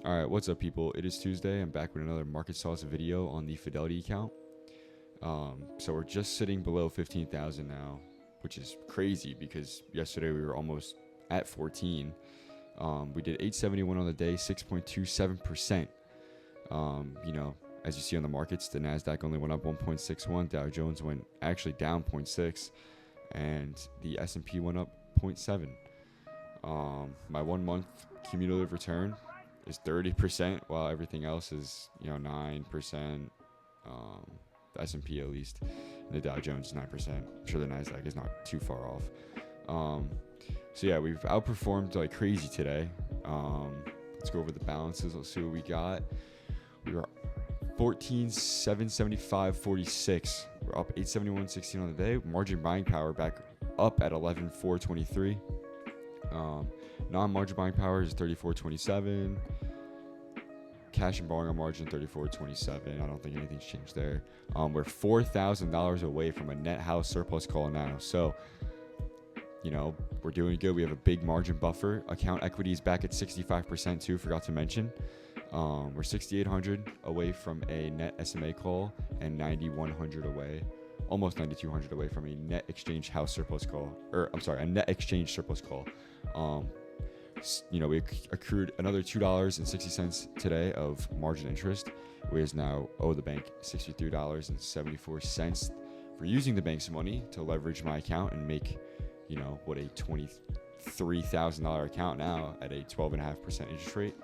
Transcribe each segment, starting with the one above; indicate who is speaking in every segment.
Speaker 1: All right, what's up, people? It is Tuesday. I'm back with another Market Sauce video on the Fidelity account. So we're just sitting below 15,000 now, which is crazy because yesterday we were almost at 14. We did 871 on the day, 6.27%. As you see on the markets, the Nasdaq only went up 1.61, Dow Jones went actually down 0.6, and the S&P went up 0.7. My 1 month cumulative return is 30%, while everything else is 9%. The S&P at least, and the Dow Jones is 9%. I'm sure the Nasdaq is not too far off. So yeah, we've outperformed like crazy today. Let's go over the balances. Let's see what we got. We were 14,775.46. We're up 871.16 on the day. Margin buying power back up at 11,423. Non-margin buying power is 34.27. Cash and borrowing on margin 34.27. I don't think anything's changed there. We're $4,000 away from a net house surplus call now. So, we're doing good. We have a big margin buffer. Account equity is back at 65% too. Forgot to mention. We're 6,800 away from a net SMA call and 9,100 away, almost 9,200 away from a net exchange house surplus call. A net exchange surplus call. We accrued another $2.60 today of margin interest. We now owe the bank $63.74 for using the bank's money to leverage my account and make, a $23,000 account now at a 12.5% interest rate.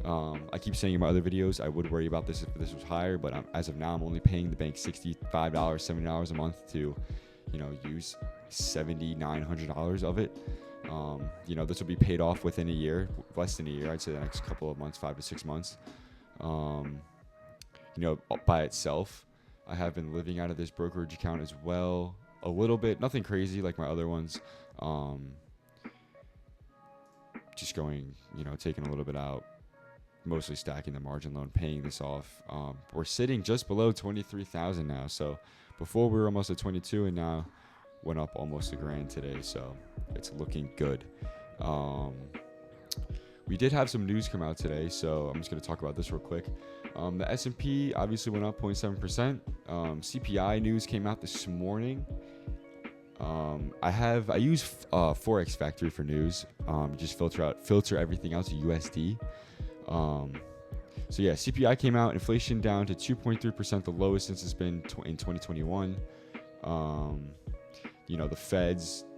Speaker 1: I keep saying in my other videos I would worry about this if this was higher, but as of now I'm only paying the bank $65, $70 a month to, use $7,900 of it. This will be paid off within a year, less than a year. I'd say the next couple of months, 5 to 6 months. By itself, I have been living out of this brokerage account as well a little bit, nothing crazy like my other ones. Just going, taking a little bit out, mostly stacking the margin loan, paying this off. We're sitting just below 23,000 now. So before we were almost at 22 and now went up almost $1,000 today, so it's looking good. We did have some news come out today, so I'm just going to talk about this real quick. The S&P obviously went up 0.7%. CPI news came out this morning. I use Forex Factory for news. Just filter everything out to USD. So yeah, CPI came out. Inflation down to 2.3%, the lowest since it's been in 2021. The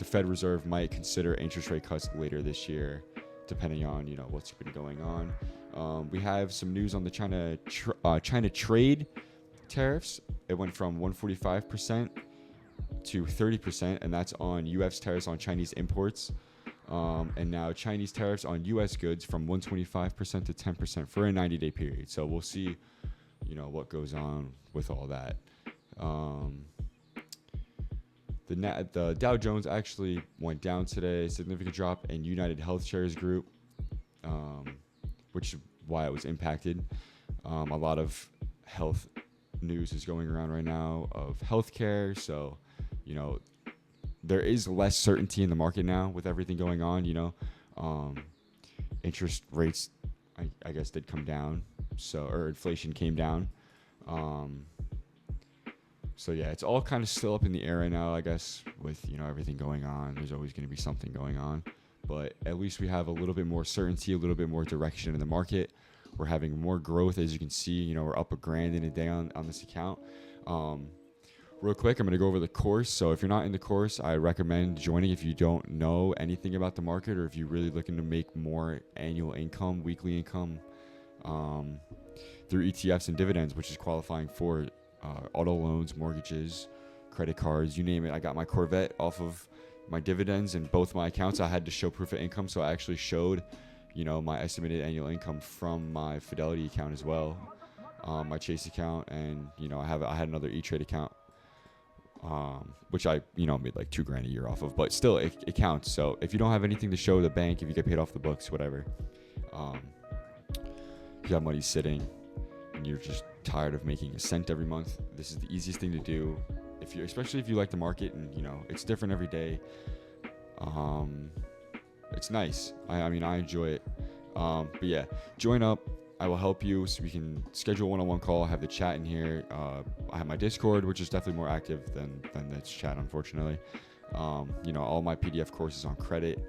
Speaker 1: Fed Reserve might consider interest rate cuts later this year, depending on, what's been going on. We have some news on the China trade tariffs. It went from 145% to 30%, and that's on U.S. tariffs on Chinese imports. And now Chinese tariffs on U.S. goods from 125% to 10% for a 90-day period. So we'll see, what goes on with all that. The Dow Jones actually went down today, significant drop in United Health Shares Group, which is why it was impacted. A lot of health news is going around right now of healthcare, so there is less certainty in the market now with everything going on. Interest rates, I guess, did come down, or inflation came down. So yeah, it's all kind of still up in the air right now, I guess, with, everything going on. There's always going to be something going on. But at least we have a little bit more certainty, a little bit more direction in the market. We're having more growth, as you can see. We're up $1,000 in a day on this account. Real quick, I'm going to go over the course. So if you're not in the course, I recommend joining if you don't know anything about the market, or if you're really looking to make more annual income, weekly income, through ETFs and dividends, which is qualifying for auto loans, mortgages, credit cards, you name it. I got my Corvette off of my dividends, and both my accounts I had to show proof of income, so I actually showed my estimated annual income from my Fidelity account as well, my Chase account, and I had another E-Trade account, which I made like $2,000 a year off of, but still it counts. So if you don't have anything to show the bank, if you get paid off the books, whatever, you got money sitting and you're just tired of making a cent every month, this is the easiest thing to do. Especially if you like the market, and it's different every day. It's nice. I mean, I enjoy it. But yeah, join up. I will help you, so we can schedule a one-on-one call, have the chat in here. I have my Discord, which is definitely more active than this chat, unfortunately. All my PDF courses on credit,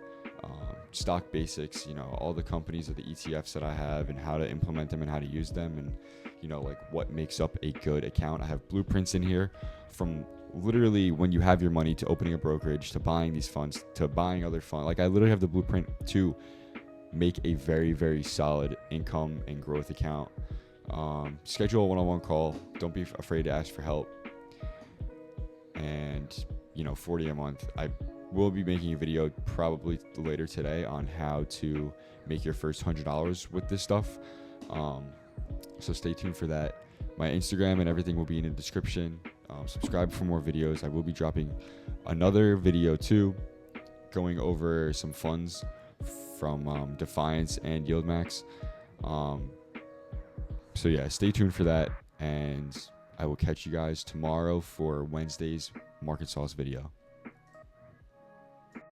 Speaker 1: stock basics, all the companies of the ETFs that I have and how to implement them and how to use them, and like what makes up a good account. I have blueprints in here from literally when you have your money to opening a brokerage to buying these funds to buying other funds. Like I literally have the blueprint to make a very, very solid income and growth account. Schedule a one-on-one call. Don't be afraid to ask for help. And $40 a month. I will be making a video probably later today on how to make your first $100 with this stuff. So stay tuned for that. My Instagram and everything will be in the description. Subscribe for more videos. I will be dropping another video too, going over some funds from Defiance and YieldMax. So yeah, stay tuned for that, and I will catch you guys tomorrow for Wednesday's Market Sauce video.